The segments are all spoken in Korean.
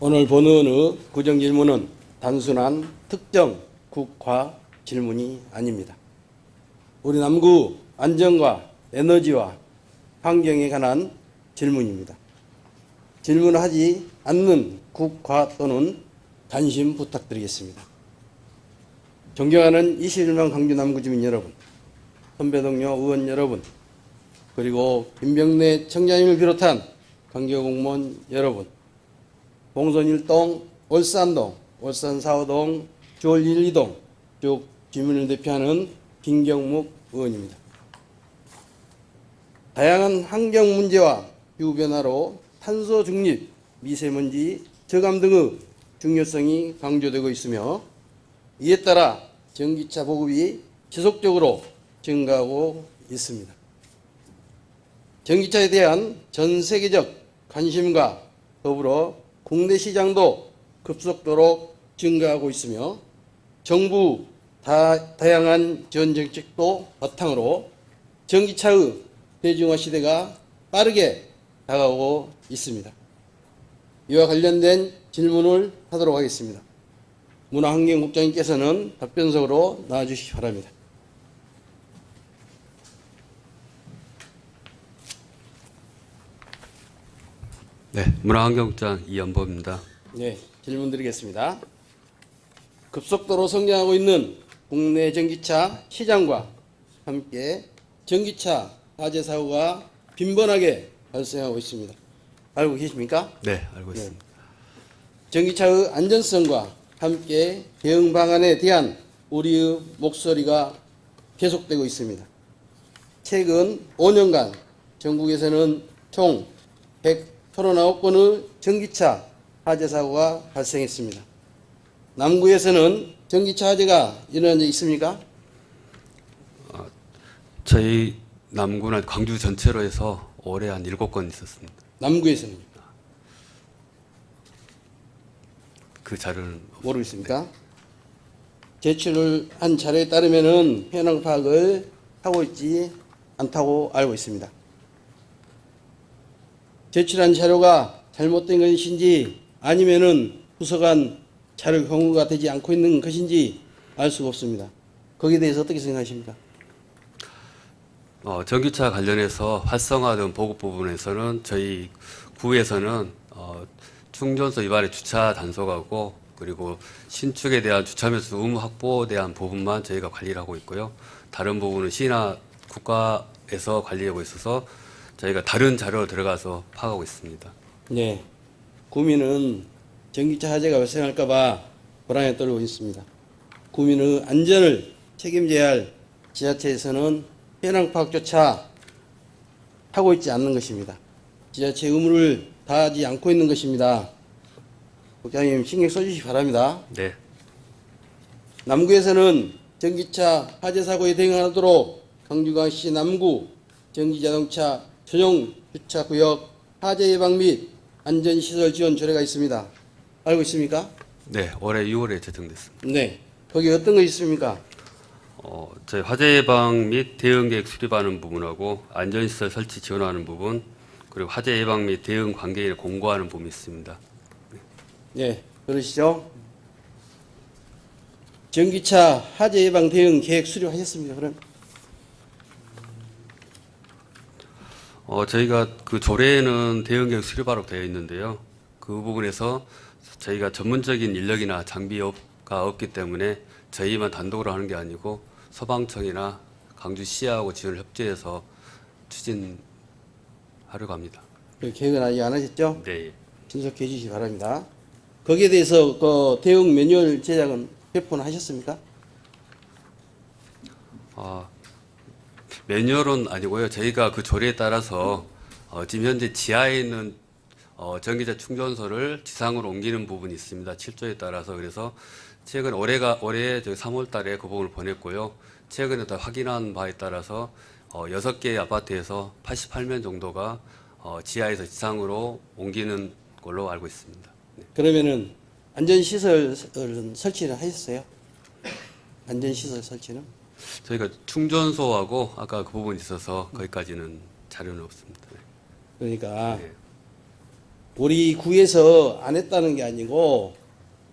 오늘 본원의 구정질문은 단순한 특정 국가 질문이 아닙니다. 우리 남구 안전과 에너지와 환경에 관한 질문입니다. 질문을 하지 않는 국가 또는 관심 부탁드리겠습니다. 존경하는 21만 광주 남구 주민 여러분, 선배 동료 의원 여러분, 그리고 김병래 청장님을 비롯한 관계 공무원 여러분, 봉선 1동, 월산동, 월산 4호동, 주월 1, 2동 쭉 주민을 대표하는 김경묵 의원입니다. 다양한 환경 문제와 기후 변화로 탄소 중립, 미세먼지 저감 등의 중요성이 강조되고 있으며 이에 따라 전기차 보급이 지속적으로 증가하고 있습니다. 전기차에 대한 전 세계적 관심과 더불어 국내 시장도 급속도로 증가하고 있으며 정부 다양한 지원 정책도 바탕으로 전기차의 대중화 시대가 빠르게 다가오고 있습니다. 이와 관련된 질문을 하도록 하겠습니다. 문화환경국장님께서는 답변석으로 나와주시기 바랍니다. 네, 문화환경국장 이연보입니다. 네, 질문 드리겠습니다. 급속도로 성장하고 있는 국내 전기차 시장과 함께 전기차 화재 사고가 빈번하게 발생하고 있습니다. 알고 계십니까? 네, 알고 있습니다. 전기차의 안전성과 함께 대응 방안에 대한 우리의 목소리가 계속되고 있습니다. 최근 5년간 전국에서는 총 139건의 전기차 화재 사고가 발생했습니다. 남구에서는 전기차 화재가 일어난 적 있습니까? 저희 남구는 광주 전체로 해서 올해 한 7건 있었습니다. 남구에서는요? 그 자료는 모르겠습니까? 제출을 한 자료에 따르면은 현황 파악을 하고 있지 않다고 알고 있습니다. 제출한 자료가 잘못된 것인지 아니면은 부서간 자료 공유가 되지 않고 있는 것인지 알 수가 없습니다. 거기에 대해서 어떻게 생각하십니까? 전기차 관련해서 활성화된 보급 부분에서는 저희 구에서는 충전소 위반의 주차 단속하고 그리고 신축에 대한 주차면수 의무 확보에 대한 부분만 저희가 관리를 하고 있고요. 다른 부분은 시나 국가에서 관리하고 있어서 저희가 다른 자료로 들어가서 파악하고 있습니다. 네. 구민은 전기차 화재가 발생할까 봐 불안에 떨고 있습니다. 구민의 안전을 책임져야 할 지자체에서는 현황 파악조차 하고 있지 않는 것입니다. 지자체 의무를 다하지 않고 있는 것입니다. 국장님 신경 써주시기 바랍니다. 네. 남구에서는 전기차 화재 사고에 대응하도록 광주광시 남구 전기자동차 전용 주차구역 화재 예방 및 안전시설 지원 조례가 있습니다. 알고 있습니까? 네, 올해 6월에 제정됐습니다. 네. 거기 어떤 것이 있습니까? 저희 화재 예방 및 대응 계획 수립하는 부분하고 안전시설 설치 지원하는 부분 그리고 화재 예방 및 대응 관계인을 공고하는 부분이 있습니다. 네. 그러시죠? 전기차 화재 예방 대응 계획 수립하셨습니까? 그럼? 저희가 그 조례에는 대응 계획 수립하라고 되어 있는데요. 그 부분에서 저희가 전문적인 인력이나 장비가 없기 때문에 저희만 단독으로 하는 게 아니고 소방청이나 광주시하고 지원을 협조해서 추진하려고 합니다. 그 계획은 아직 안 하셨죠? 네. 신속해 주시기 바랍니다. 거기에 대해서 그 대응 매뉴얼 제작은 배포하셨습니까? 매뉴얼은 아니고요. 저희가 그 조례에 따라서 지금 현재 지하에 있는 전기차 충전소를 지상으로 옮기는 부분이 있습니다. 7조에 따라서. 그래서 최근 올해 3월 달에 그 부분을 보냈고요. 최근에 다 확인한 바에 따라서 6개의 아파트에서 88명 정도가 지하에서 지상으로 옮기는 걸로 알고 있습니다. 네. 그러면은 안전시설 설치를 하셨어요? 안전시설 설치는? 저희가 충전소하고 아까 그 부분이 있어서 거기까지는 자료는 없습니다. 네. 그러니까 네. 우리 구에서 안 했다는 게 아니고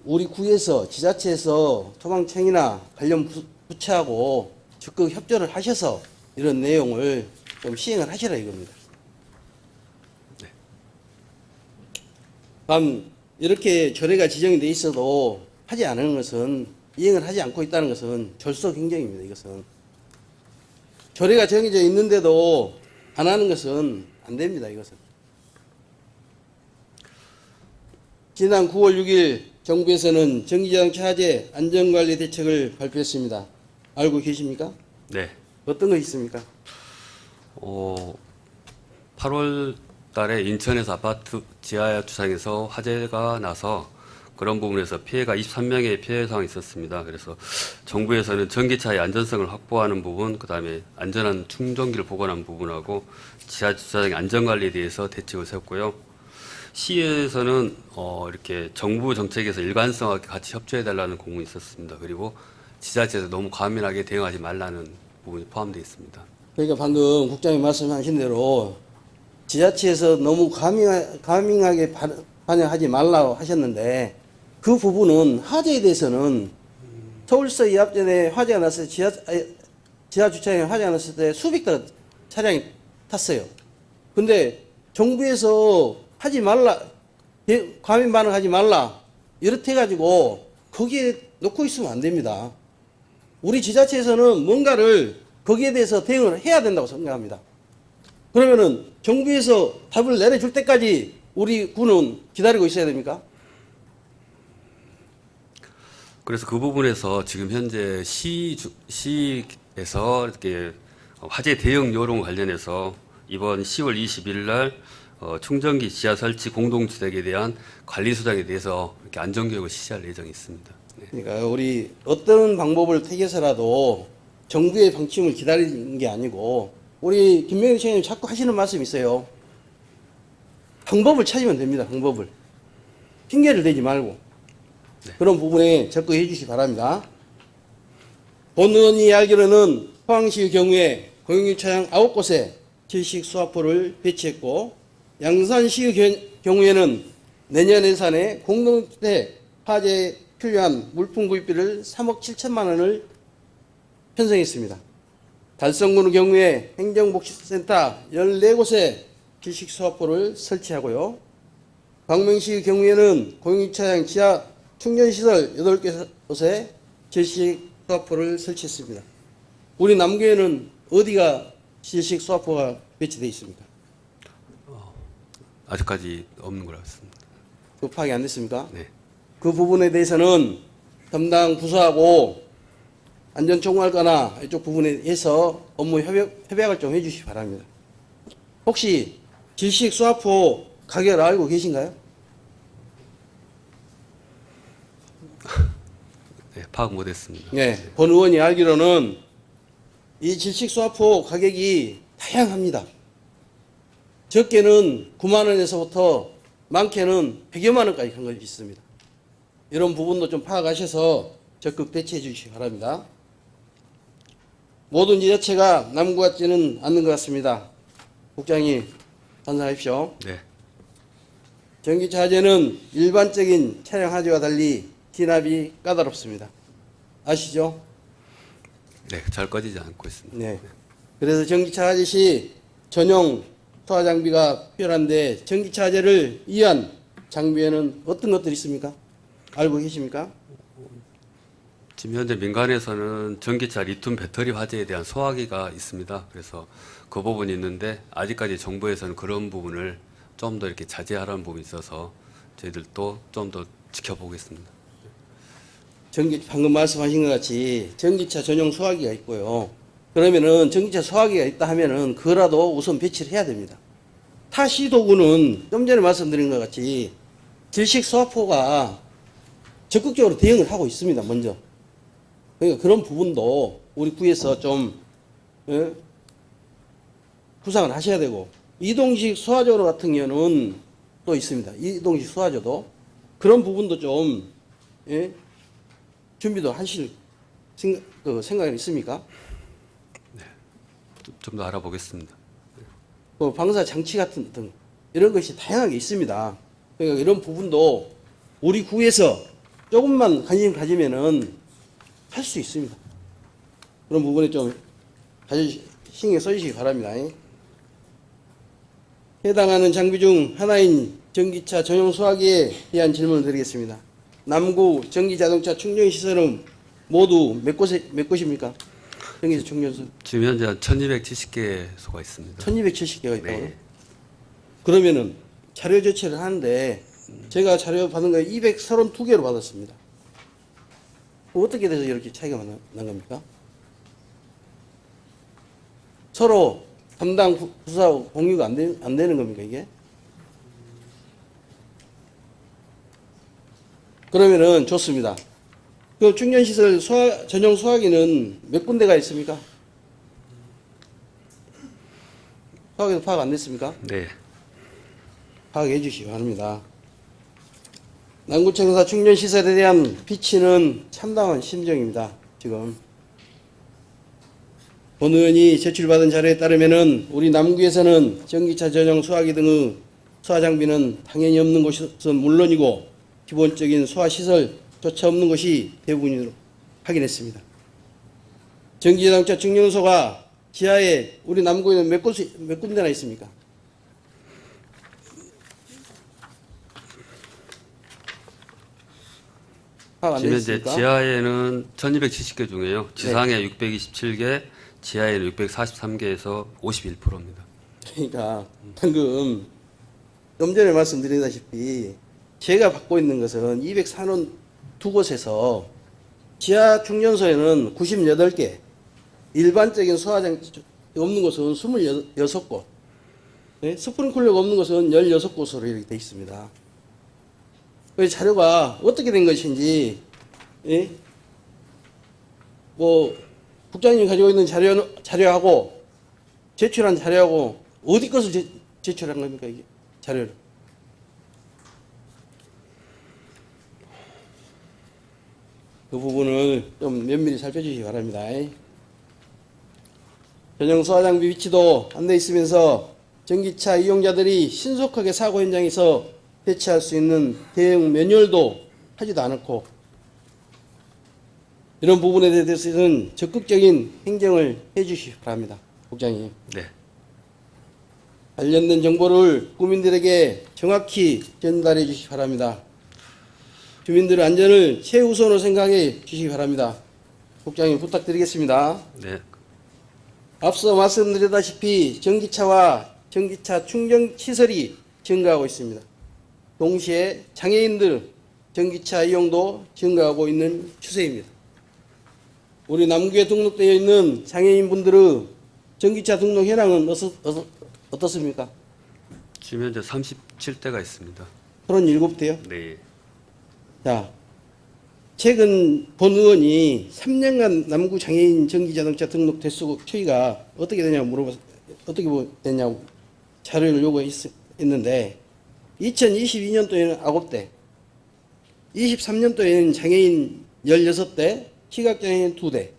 우리 구에서 지자체에서 소방청이나 관련 부처하고 적극 협조를 하셔서 이런 내용을 좀 시행을 하시라 이겁니다. 다음 이렇게 조례가 지정이 돼 있어도 하지 않은 것은 이행을 하지 않고 있다는 것은 졸속 행정입니다. 이것은 조례가 정해져 있는데도 안 하는 것은 안 됩니다. 이것은 지난 9월 6일 정부에서는 전기자동차 화재 안전관리 대책을 발표했습니다. 알고 계십니까? 네. 어떤 것이 있습니까? 8월 달에 인천에서 아파트 지하 주차장에서 화재가 나서 그런 부분에서 피해가 23명의 피해 상황이 있었습니다. 그래서 정부에서는 전기차의 안전성을 확보하는 부분, 그다음에 안전한 충전기를 보관하는 부분하고 지하 주차장의 안전관리에 대해서 대책을 세웠고요. 시에서는 이렇게 정부 정책에서 일관성하게 같이 협조해달라는 공문이 있었습니다. 그리고 지자체에서 너무 과민하게 대응하지 말라는 부분이 포함되어 있습니다. 그러니까 방금 국장님 말씀하신 대로 지자체에서 너무 과민하게 반영하지 말라고 하셨는데 그 부분은 화재에 대해서는 서울서 이 앞전에 화재가 났을 때 지하 주차장에 화재가 났을 때 수백 대 차량이 탔어요. 근데 정부에서 하지 말라, 과민 반응하지 말라 이렇게 해가지고 거기에 놓고 있으면 안 됩니다. 우리 지자체에서는 뭔가를 거기에 대해서 대응을 해야 된다고 생각합니다. 그러면은 정부에서 답을 내려줄 때까지 우리 군은 기다리고 있어야 됩니까? 그래서 그 부분에서 지금 현재 시에서 이렇게 화재 대응 요령 관련해서 이번 10월 20일 날 충전기 지하 설치 공동주택에 대한 관리 수당에 대해서 이렇게 안전교육을 실시할 예정이 있습니다. 네. 그러니까 우리 어떤 방법을 택해서라도 정부의 방침을 기다리는 게 아니고 우리 김명희 시장님 자꾸 하시는 말씀이 있어요. 방법을 찾으면 됩니다. 방법을. 핑계를 대지 말고. 네. 그런 부분에 적극해 주시기 바랍니다. 본 의원이 알기로는 포항시의 경우에 공영주차장 9곳에 질식 수화포를 배치했고 양산시의 경우에는 내년 예산에 공동주택 화재에 필요한 물품 구입비를 3억 7천만 원을 편성했습니다. 달성군의 경우에 행정복지센터 14곳에 질식 수화포를 설치하고요. 광명시의 경우에는 공영주차장 지하 충전시설 8곳에 질식 수화포를 설치했습니다. 우리 남교에는 어디가 질식 수화포가 배치되어 있습니까? 아직까지 없는 걸로 알고 있습니다. 그 파악이 안 됐습니까? 네. 그 부분에 대해서는 담당 부서하고 안전총괄과나 이쪽 부분에 해서 업무 협약을 좀 해주시기 바랍니다. 혹시 질식 수화포 가격을 알고 계신가요? 네, 파악 못했습니다. 네, 본 의원이 알기로는 이 질식 수화포 가격이 다양합니다. 적게는 9만 원에서부터 많게는 100여만 원까지 간 것이 있습니다. 이런 부분도 좀 파악하셔서 적극 대처해 주시기 바랍니다. 모든 지자체가 남과 같지는 않는 것 같습니다. 국장님, 반성하십시오. 네. 전기차 화재는 일반적인 차량 화재와 달리 진압이 까다롭습니다. 아시죠? 네, 잘 꺼지지 않고 있습니다. 네. 그래서 전기차 화재 시 전용 투하 장비가 필요한데 전기차 화재를 위한 장비에는 어떤 것들이 있습니까? 알고 계십니까? 지금 현재 민간에서는 전기차 리튬 배터리 화재에 대한 소화기가 있습니다. 그래서 그 부분이 있는데 아직까지 정부에서는 그런 부분을 좀 더 이렇게 자제하라는 부분이 있어서 저희들도 좀 더 지켜보겠습니다. 방금 말씀하신 것 같이 전기차 전용 소화기가 있고요. 그러면은 전기차 소화기가 있다 하면은 그거라도 우선 배치를 해야 됩니다. 타 시도구는 좀 전에 말씀드린 것 같이 질식 수화포가 적극적으로 대응을 하고 있습니다. 먼저. 그러니까 그런 부분도 우리 구에서 좀 구상을 하셔야 되고 이동식 수화조 같은 경우는 또 있습니다. 이동식 수화조도 그런 부분도 좀 준비도 하실 생각이 있습니까? 좀 더 알아보겠습니다. 방사 장치 같은 등 이런 것이 다양하게 있습니다. 그러니까 이런 부분도 우리 구에서 조금만 관심 가지면은 할 수 있습니다. 그런 부분에 좀 신경 써주시기 바랍니다. 해당하는 장비 중 하나인 전기차 전용 수화기에 대한 질문을 드리겠습니다. 남구 전기자동차 충전시설은 모두 몇 곳입니까? 전기차 충전소. 지금 현재 한 1270개소가 있습니다. 1270개가 있다고요? 네. 그러면은 자료 조치를 하는데 제가 자료 받은 거 232개로 받았습니다. 어떻게 돼서 이렇게 차이가 난 겁니까? 서로 담당 부서하고 공유가 안 되는 겁니까, 이게? 그러면은 좋습니다. 그 충전시설 전용 수화기는 몇 군데가 있습니까? 수화기도 파악 안 됐습니까? 네. 파악해 주시기 바랍니다. 남구청사 충전시설에 대한 비치는 참담한 심정입니다. 지금 본 의원이 제출받은 자료에 따르면은 우리 남구에서는 전기차 전용 수화기 등의 수화 장비는 당연히 없는 것은 물론이고 기본적인 수화 시설조차 없는 것이 대부분으로 확인했습니다. 전기자동차 충전소가 지하에 우리 남구에는 몇 군데나 있습니까? 파악 안 지금 현재 되셨습니까? 지하에는 1270개 중에요. 지상에 627개, 지하에는 643개에서 51%입니다. 그러니까 방금 좀 전에 말씀드리다시피 제가 받고 있는 것은 204원 두 곳에서 지하 충전소에는 98개, 일반적인 수화장 없는 곳은 26곳, 네? 스프링클러가 없는 곳은 16곳으로 이렇게 되어 있습니다. 그 자료가 어떻게 된 것인지, 예? 뭐 국장님이 가지고 있는 자료하고 제출한 자료하고 어디 것을 제출한 겁니까, 이게 자료를? 그 부분을 좀 면밀히 살펴주시기 바랍니다. 전용 수화장비 위치도 안 돼 있으면서 전기차 이용자들이 신속하게 사고 현장에서 대처할 수 있는 대응 매뉴얼도 하지도 않았고, 이런 부분에 대해서는 적극적인 행정을 해주시기 바랍니다. 국장님. 네. 관련된 정보를 국민들에게 정확히 전달해 주시기 바랍니다. 주민들의 안전을 최우선으로 생각해 주시기 바랍니다. 국장님 부탁드리겠습니다. 네. 앞서 말씀드렸다시피 전기차와 전기차 충전 시설이 증가하고 있습니다. 동시에 장애인들 전기차 이용도 증가하고 있는 추세입니다. 우리 남구에 등록되어 있는 장애인분들의 전기차 등록 현황은 어떻습니까? 지금 현재 37대가 있습니다. 37대요? 네. 자, 최근 본 의원이 3년간 남구 장애인 전기자동차 등록 대수 추이가 어떻게 되냐고 어떻게 됐냐고 자료를 요구했는데 2022년도에는 9대, 23년도에는 장애인 16대, 시각장애인 2대, 네.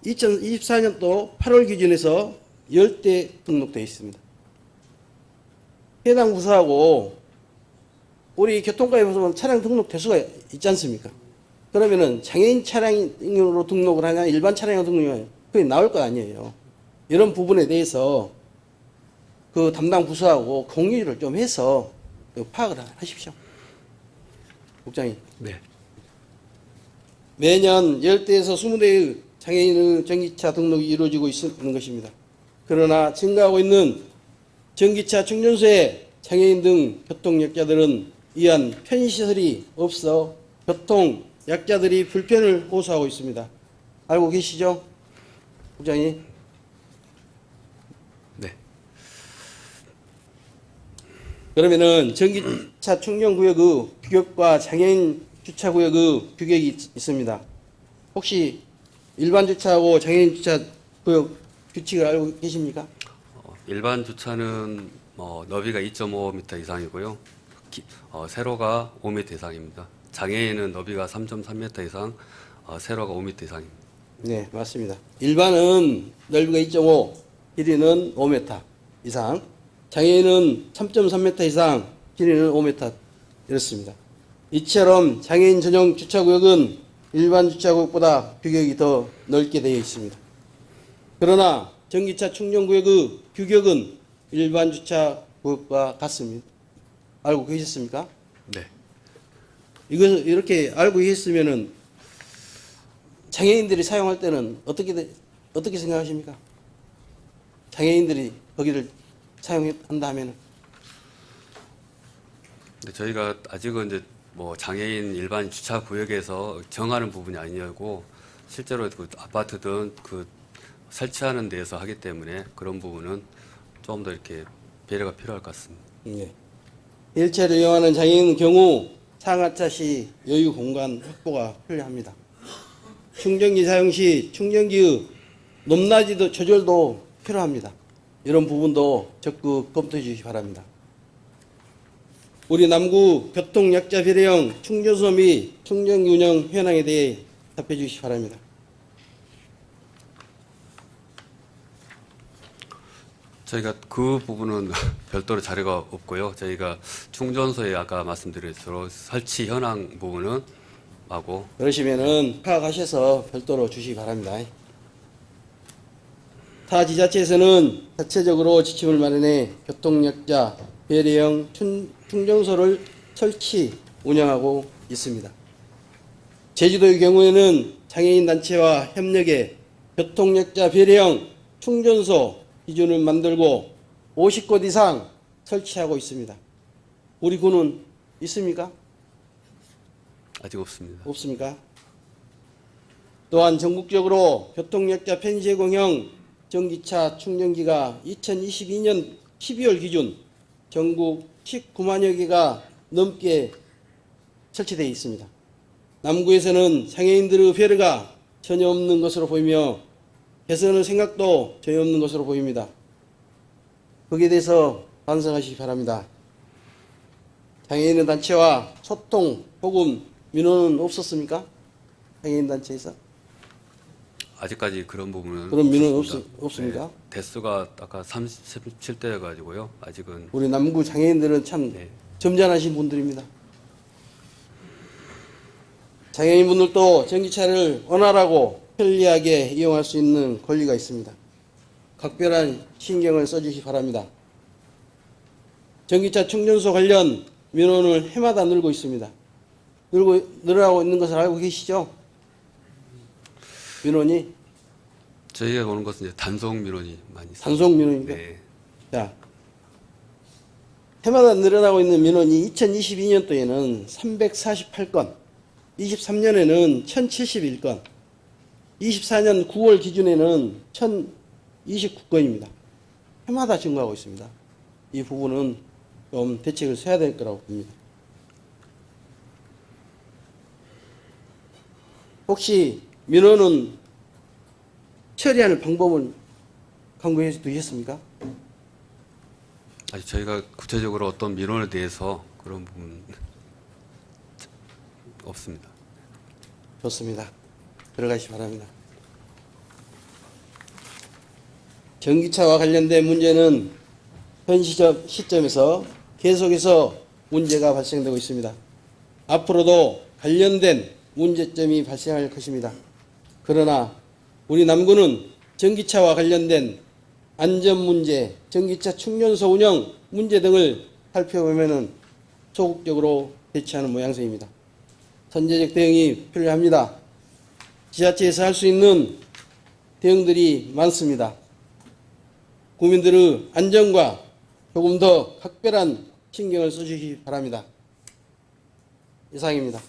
2024년도 8월 기준에서 10대 등록되어 있습니다. 해당 부서하고 우리 교통과에 보면 차량 등록 대수가 있지 않습니까? 그러면은 장애인 차량으로 등록을 하냐, 일반 차량으로 등록을 하냐, 그게 나올 거 아니에요. 이런 부분에 대해서 그 담당 부서하고 공유를 좀 해서 파악을 하십시오. 국장님. 네. 매년 10대에서 20대의 장애인의 전기차 등록이 이루어지고 있는 것입니다. 그러나 증가하고 있는 전기차 충전소에 장애인 등 교통약자들은 이한 편의시설이 없어 교통약자들이 불편을 호소하고 있습니다. 알고 계시죠? 국장님? 네. 그러면은 전기차 충전구역의 규격과 장애인 주차구역의 규격이 있습니다. 혹시 일반 주차하고 장애인 주차 구역 규칙을 알고 계십니까? 일반 주차는 너비가 2.5m 이상이고요. 세로가 5m 이상입니다. 장애인은 너비가 3.3m 이상, 세로가 5m 이상입니다. 네, 맞습니다. 일반은 넓이가 2.5, 길이는 5m 이상, 장애인은 3.3m 이상, 길이는 5m 이렇습니다. 이처럼 장애인 전용 주차구역은 일반 주차구역보다 규격이 더 넓게 되어 있습니다. 그러나 전기차 충전구역의 규격은 일반 주차구역과 같습니다. 알고 계셨습니까? 네. 이것을 이렇게 알고 계셨으면은 장애인들이 사용할 때는 어떻게 생각하십니까? 장애인들이 거기를 사용한다 하면은 근데 저희가 아직은 이제 뭐 장애인 일반 주차 구역에서 정하는 부분이 아니고 실제로 그 아파트든 그 설치하는 데에서 하기 때문에 그런 부분은 좀 더 이렇게 배려가 필요할 것 같습니다. 예. 휠체어를 이용하는 장애인 경우 상하차 시 여유 공간 확보가 필요합니다. 충전기 사용 시 충전기의 높낮이도 조절도 필요합니다. 이런 부분도 적극 검토해 주시기 바랍니다. 우리 남구 교통약자 배려형 충전소 및 충전기 운영 현황에 대해 답해 주시기 바랍니다. 저희가 그 부분은 별도로 자료가 없고요. 저희가 충전소에 아까 말씀드린 대로 설치 현황 부분은 하고 그러시면은 파악하셔서 별도로 주시기 바랍니다. 타 지자체에서는 자체적으로 지침을 마련해 교통약자 배려형 충전소를 설치 운영하고 있습니다. 제주도의 경우에는 장애인 단체와 협력해 교통약자 배려형 충전소 기준을 만들고 50곳 이상 설치하고 있습니다. 우리 군은 있습니까? 아직 없습니다. 없습니까? 또한 전국적으로 교통약자 편의 제공형 전기차 충전기가 2022년 12월 기준 전국 19만여 개가 넘게 설치되어 있습니다. 남구에서는 장애인들의 배려가 전혀 없는 것으로 보이며 개선의 생각도 전혀 없는 것으로 보입니다. 거기에 대해서 반성하시기 바랍니다. 장애인 단체와 소통, 혹은 민원은 없었습니까? 장애인 단체에서? 아직까지 그런 부분은 그런 민원 없습니다. 없습니까? 네, 대수가 아까 37대여 가지고요. 아직은 우리 남구 장애인들은 참 네. 점잖으신 분들입니다. 장애인분들도 전기차를 원활하고 편리하게 이용할 수 있는 권리가 있습니다. 각별한 신경을 써주시기 바랍니다. 전기차 충전소 관련 민원을 해마다 늘고 있습니다. 늘어나고 있는 것을 알고 계시죠? 민원이 저희가 보는 것은 이제 단속 민원이 많이 있습니다. 단속 민원입니다. 네. 자, 해마다 늘어나고 있는 민원이 2022년도에는 348건, 23년에는 1071건, 24년 9월 기준에는 1029건입니다. 해마다 증가하고 있습니다. 이 부분은 좀 대책을 세워야 될 거라고 봅니다. 혹시 민원은 처리하는 방법을 강구해 두셨습니까? 아직 저희가 구체적으로 어떤 민원에 대해서 그런 부분 없습니다. 좋습니다. 들어가시기 바랍니다. 전기차와 관련된 문제는 현 시점에서 계속해서 문제가 발생되고 있습니다. 앞으로도 관련된 문제점이 발생할 것입니다. 그러나 우리 남구는 전기차와 관련된 안전 문제, 전기차 충전소 운영 문제 등을 살펴보면 소극적으로 대처하는 모양새입니다. 선제적 대응이 필요합니다. 지자체에서 할 수 있는 대응들이 많습니다. 국민들의 안전과 조금 더 각별한 신경을 써주시기 바랍니다. 이상입니다.